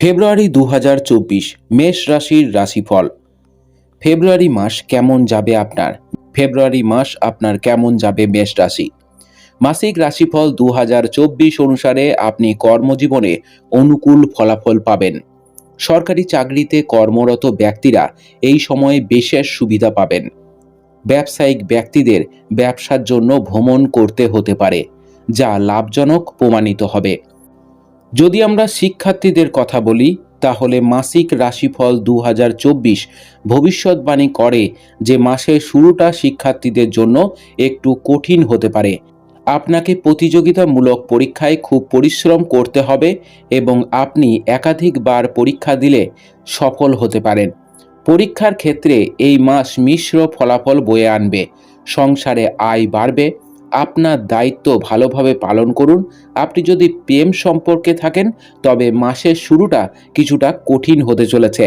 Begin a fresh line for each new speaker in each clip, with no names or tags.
ফেব্রুয়ারি ২০২৪ মেষ রাশির রাশিফল। ফেব্রুয়ারি মাস কেমন যাবে আপনার? ফেব্রুয়ারি মাস আপনার কেমন যাবে মেষ রাশি? মাসিক রাশিফল ২০২৪ অনুসারে আপনি কর্মজীবনে অনুকূল ফলাফল পাবেন। সরকারি চাকরিতে কর্মরত ব্যক্তিরা এই সময়ে বিশেষ সুবিধা পাবেন। ব্যবসায়িক ব্যক্তিদের ব্যবসার জন্য ভ্রমণ করতে হতে পারে, যা লাভজনক প্রমাণিত হবে। যদি আমরা শিক্ষার্থীদের কথা বলি, তাহলে মাসিক রাশিফল ২০২৪ ভবিষ্যৎবাণী করে যে মাসের শুরুটা শিক্ষার্থীদের জন্য একটু কঠিন হতে পারে। আপনাকে প্রতিযোগিতামূলক পরীক্ষায় খুব পরিশ্রম করতে হবে এবং আপনি একাধিকবার পরীক্ষা দিলে সফল হতে পারেন। পরীক্ষার ক্ষেত্রে এই মাস মিশ্র ফলাফল বয়ে আনবে। সংসারে আয় বাড়বে। আপনার দায়িত্ব ভালোভাবে পালন করুন। আপনি যদি প্রেম সম্পর্কে থাকেন, তবে মাসের শুরুটা কিছুটা কঠিন হতে চলেছে।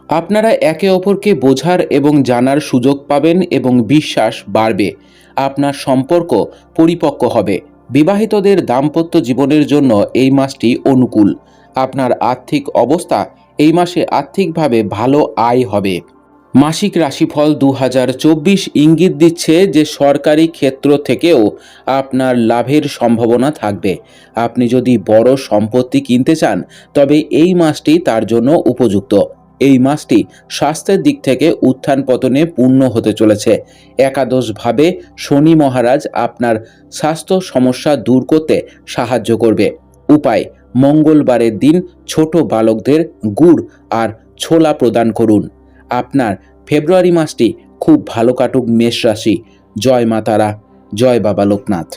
আপনারা একে অপরকে বোঝার এবং জানার সুযোগ পাবেন এবং বিশ্বাস বাড়বে। আপনার সম্পর্ক পরিপক্ক হবে। বিবাহিতদের দাম্পত্য জীবনের জন্য এই মাসটি অনুকূল। আপনার আর্থিক অবস্থা এই মাসে আর্থিকভাবে ভালো আয় হবে। মাসিক রাশিফল ২০২৪ ইঙ্গিত দিচ্ছে যে সরকারি ক্ষেত্র থেকেও আপনার লাভের সম্ভাবনা থাকবে। আপনি যদি বড় সম্পত্তি কিনতে চান, তবে এই মাসটি তার জন্য উপযুক্ত। এই মাসটি স্বাস্থ্যের দিক থেকে উত্থান পতনে পূর্ণ হতে চলেছে। একাদশভাবে শনি মহারাজ আপনার স্বাস্থ্য সমস্যা দূর করতে সাহায্য করবে। উপায়: মঙ্গলবারের দিন ছোট বালকদের গুড় আর ছোলা প্রদান করুন। আপনার ফেব্রুয়ারি মাসটি খুব ভালো কাটুক মেষ রাশি। জয় মা তারা, জয় বাবা লোকনাথ।